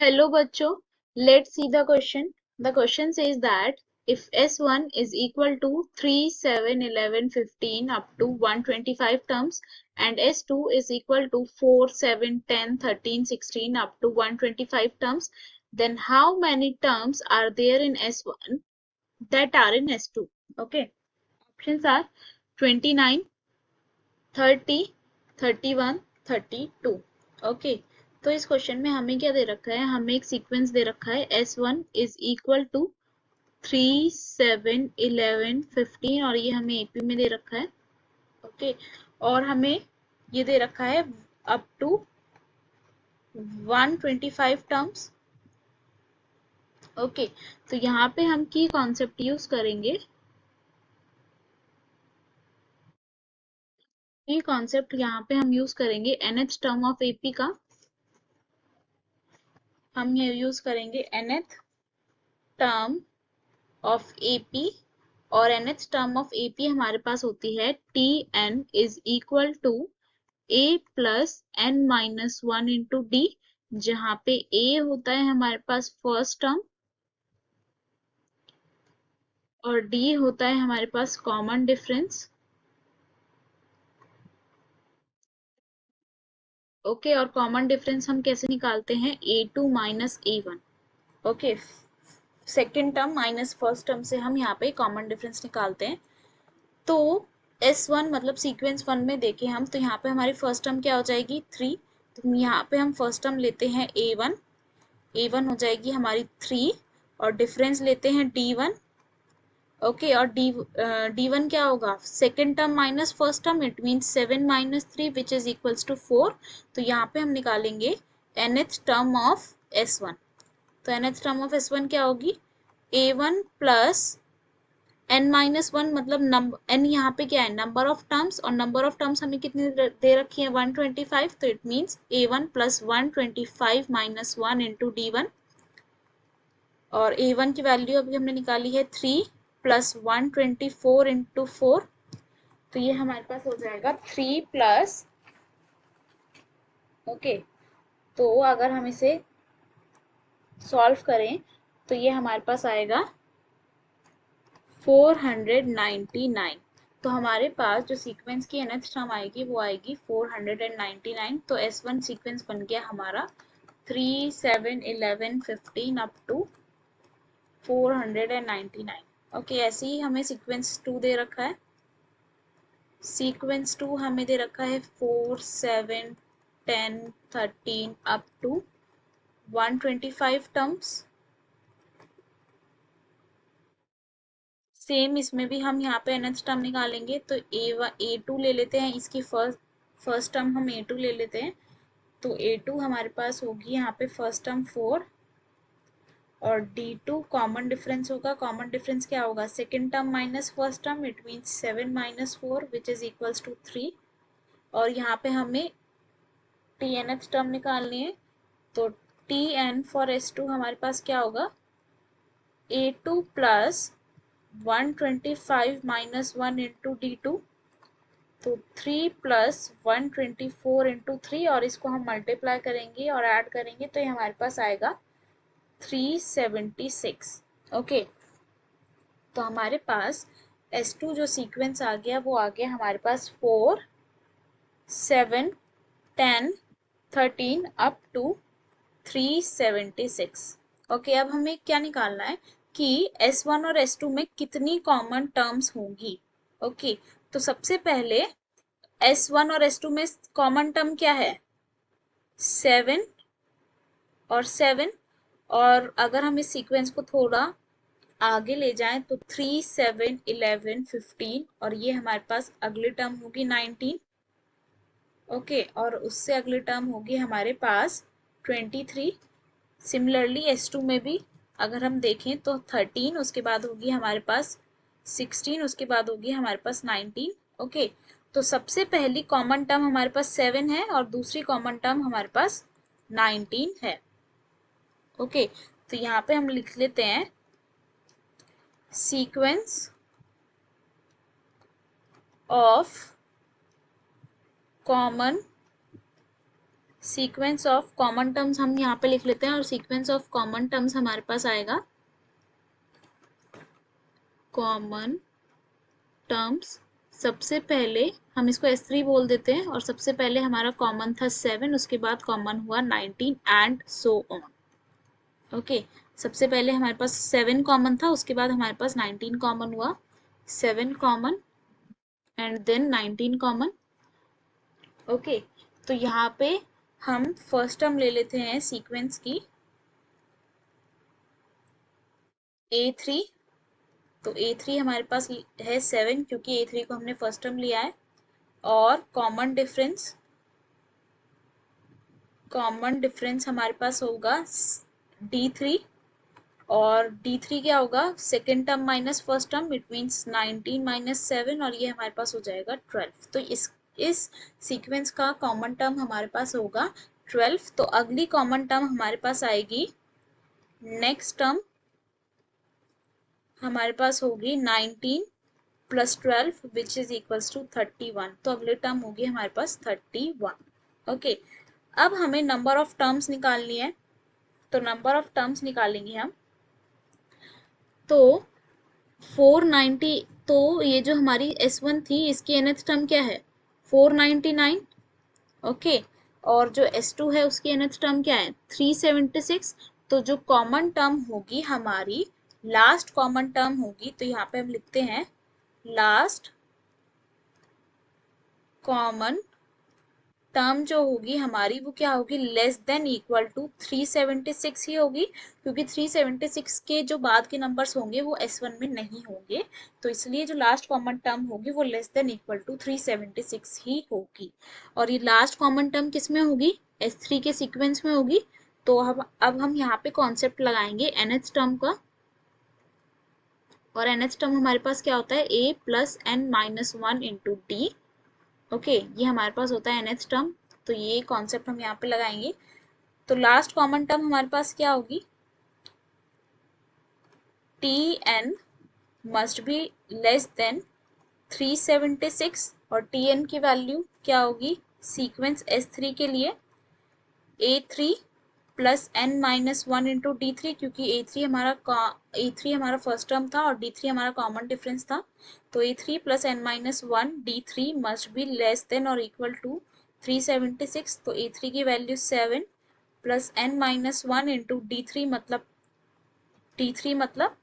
Hello बच्चों, let's see the question. The question says that if S1 is equal to 3, 7, 11, 15 up to 125 terms and S2 is equal to 4, 7, 10, 13, 16 up to 125 terms, then how many terms are there in S1 that are in S2? Okay, options are 29, 30, 31, 32. Okay, तो इस question में हमें क्या दे रखा है, हमें एक sequence दे रखा है S1 इज इक्वल टू 3, 7, 11, 15 और ये हमें एपी में दे रखा है। ओके, और हमें ये दे रखा है अप टू 125 टर्म्स। ओके, तो यहाँ पे हम की कॉन्सेप्ट यूज करेंगे। की कॉन्सेप्ट यहाँ पे हम यूज करेंगे nth टर्म ऑफ एपी का। हम ये यूज करेंगे nth टर्म ऑफ एपी और nth टर्म ऑफ एपी हमारे पास होती है Tn is equal to a plus n minus one into D, जहाँ पे a होता है हमारे पास फर्स्ट टर्म और d होता है हमारे पास कॉमन डिफरेंस। ओके, और कॉमन डिफरेंस हम कैसे निकालते हैं, a2 minus a1। Okay, second term minus first term से हम यहाँ पे कॉमन डिफरेंस निकालते हैं। तो S1 मतलब सीक्वेंस वन में देखें हम, तो यहाँ पे हमारी फर्स्ट टर्म क्या हो जाएगी 3। तो यहाँ पे हम फर्स्ट टर्म लेते हैं A1 हो जाएगी हमारी 3 और डिफरेंस लेते हैं D1। ओके, और D1 क्या होगा, second term minus first term, it means 7 minus 3 which is equals to 4। तो यहाँ पे हम निकालेंगे nth टर्म ऑफ S1। तो nth टर्म ऑफ S1 क्या होगी, A1 plus n minus one, मतलब नंबर n यहाँ पे क्या है, नंबर ऑफ टर्म्स, और नंबर ऑफ टर्म्स हमें कितनी दे रखी है 125। तो it means a1 plus 125 minus one into D1, और a1 की वैल्यू अभी हमने निकाली है 3 प्लस 124 इंटू 4। तो ये हमारे पास हो जाएगा 3 प्लस, ओके, तो अगर हम इसे सॉल्व करें तो ये हमारे पास आएगा 499। तो हमारे पास जो सीक्वेंस की nth टर्म आएगी वो आएगी 499। तो S1 सीक्वेंस बन गया हमारा 3, 7, 11, 15 अप टू 499। ओके, ऐसे ही हमें सीक्वेंस 2 दे रखा है। सीक्वेंस 2 हमें दे रखा है 4, 7, 10, 13 अप टू 125 टर्म्स। सेम इसमें भी हम यहाँ पे nth टर्म निकालेंगे, तो a2 ले लेते हैं, इसकी फर्स्ट टर्म हम a2 ले लेते हैं। तो a2 हमारे पास होगी यहाँ पे फर्स्ट टर्म 4 और d2 कॉमन डिफरेंस होगा। कॉमन डिफरेंस क्या होगा, second term minus first term, it means 7 minus 4 which is equals to 3। और यहाँ पे हमें tnth टर्म निकालनी है। तो tn फॉर s2 हमारे पास क्या होगा, a2 plus 125 minus one into डी2, तो 3 प्लस 124 इंटू 3, और इसको हम मल्टीप्लाई करेंगे और ऐड करेंगे तो ये हमारे पास आएगा 376। ओके, तो हमारे पास S2 जो सीक्वेंस आ गया वो आ गया हमारे पास 4, 7, 10, 13 अप टू 376। ओके, अब हमें क्या निकालना है कि S1 और S2 में कितनी कॉमन टर्म्स होंगी। ओके, तो सबसे पहले S1 और S2 में कॉमन टर्म क्या है, 7 और 7। और अगर हम इस सीक्वेंस को थोड़ा आगे ले जाएं तो 3, 7, 11, 15 और ये हमारे पास अगली टर्म होगी 19। ओके, और उससे अगली टर्म होगी हमारे पास 23। सिमिलरली S2 में भी अगर हम देखें तो 13, उसके बाद होगी हमारे पास 16, उसके बाद होगी हमारे पास 19। ओके, तो सबसे पहली कॉमन टर्म हमारे पास 7 है और दूसरी कॉमन टर्म हमारे पास 19 है। ओके, तो यहाँ पे हम लिख लेते हैं sequence of common sequence of common terms हम यहाँ पे लिख लेते हैं और सीक्वेंस ऑफ कॉमन टर्म्स हमारे पास आएगा कॉमन टर्म्स। सबसे पहले हम इसको S3 बोल देते हैं और सबसे पहले हमारा कॉमन था 7, उसके बाद कॉमन हुआ 19 एंड सो ऑन। ओके, सबसे पहले हमारे पास 7 कॉमन था, उसके बाद हमारे पास 19 कॉमन हुआ, 7 common and then 19 common. Okay, तो यहाँ पे हम फर्स्ट टर्म ले लेते हैं सीक्वेंस की A3। तो A3 हमारे पास है 7 क्योंकि A3 को हमने फर्स्ट टर्म लिया है। और कॉमन डिफरेंस हमारे पास होगा D3। और D3 क्या होगा, second term minus first term, it means 19 minus 7 और ये हमारे पास हो जाएगा 12। तो इस सीक्वेंस का कॉमन टर्म हमारे पास होगा 12। तो अगली कॉमन टर्म हमारे पास आएगी, नेक्स्ट टर्म हमारे पास होगी 19 plus 12 which is equals to 31। तो अगली टर्म होगी हमारे पास 31। ओके, अब हमें नंबर ऑफ टर्म्स निकालनी है। तो नंबर ऑफ टर्म्स निकालेंगे हम। तो 490, तो ये जो हमारी S1 थी इसकी nth टर्म क्या है 499। ओके, और जो S2 है उसकी nth टर्म क्या है 376। तो जो कॉमन टर्म होगी हमारी, लास्ट कॉमन टर्म होगी, तो यहाँ पे हम लिखते हैं लास्ट कॉमन टर्म जो होगी हमारी वो क्या होगी, लेस देन इक्वल टू 376 ही होगी, क्योंकि 376 के जो बाद के नंबर्स होंगे वो S1 में नहीं होंगे। तो इसलिए जो लास्ट कॉमन टर्म होगी वो लेस देन इक्वल टू 376 ही होगी। और ये लास्ट कॉमन टर्म किस में होगी, S3 के सीक्वेंस में होगी। तो अब हम यहाँ पे कॉन्सेप्ट लगाएंगे nth टर्म का। और nth टर्म हमारे पास क्या होता है, a plus n minus 1 into D. Okay, ये हमारे पास होता है nth टर्म। तो ये कॉन्सेप्ट हम यहाँ पे लगाएंगे। तो लास्ट कॉमन टर्म हमारे पास क्या होगी, Tn must be less than 376। और Tn की वैल्यू क्या होगी सीक्वेंस S3 के लिए, A3 plus n minus 1 into D3, क्योंकि A3 हमारा फर्स्ट टर्म था और D3 हमारा कॉमन डिफरेंस था। तो A3 plus n minus 1 D3 must be less than और इक्वल टू 376। तो A3 की value 7 plus n minus 1 into D3 मतलब D3 मतलब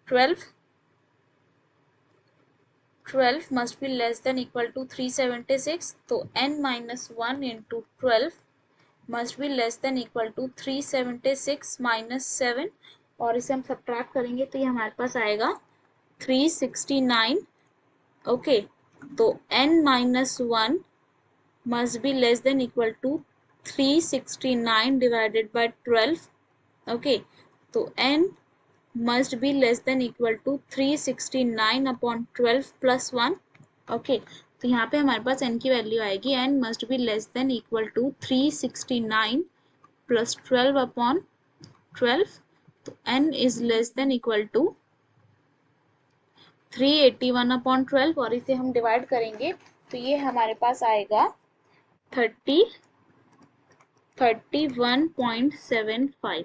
12। 12 must be less than equal to 376। तो n minus 1 into 12 must be less than equal to 376 minus 7। और इसे हम subtract करेंगे तो ये हमारे पास आएगा 369। ओके, तो n minus 1 must be less than equal to 369 divided by 12। Okay, तो n must be less than equal to 369 upon 12 plus 1। Okay, तो यहाँ पे हमारे पास n की वैल्यू आएगी n must be less than equal to 369 plus 12 upon 12। तो n is less than equal to 381 upon 12 और इसे हम डिवाइड करेंगे तो ये हमारे पास आएगा 31.75।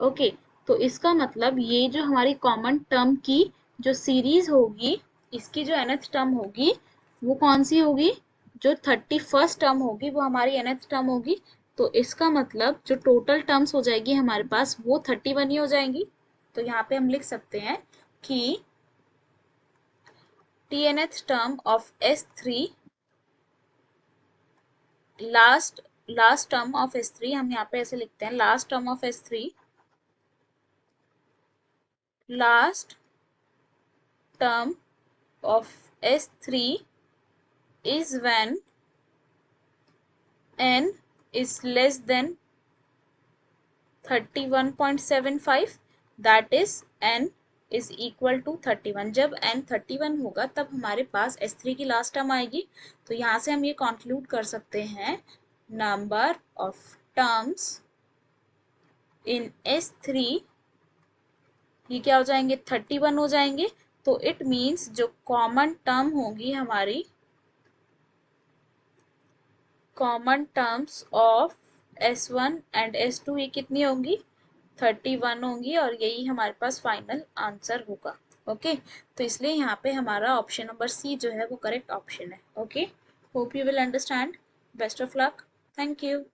ओके, तो इसका मतलब ये जो हमारी कॉमन टर्म की जो सीरीज होगी, इसकी जो nth टर्म होगी वो कौन सी होगी, जो 31st टर्म होगी वो हमारी nth टर्म होगी। तो इसका मतलब जो टोटल टर्म्स हो जाएगी हमारे पास वो 31 ही हो जाएंगी। तो यहाँ पे हम लिख सकते हैं कि tnth term of S3, last term of S3, हम यहाँ पे ऐसे लिखते हैं last term of S3, last term of S3 is when n is less than 31.75, that is n is equal to 31। जब n 31 होगा तब हमारे पास S3 की लास्ट टर्म आएगी। तो यहाँ से हम ये कंक्लूड कर सकते हैं number of terms in S3 ये क्या हो जाएंगे 31 हो जाएंगे। तो इट मीन्स जो कॉमन टर्म होगी हमारी, common terms of S1 and S2 ये कितनी होंगी, 31 होंगी, और यही हमारे पास फाइनल आंसर होगा। ओके, तो इसलिए यहाँ पे हमारा ऑप्शन नंबर सी जो है वो करेक्ट ऑप्शन है। Okay, hope you will understand. Best of luck, thank you.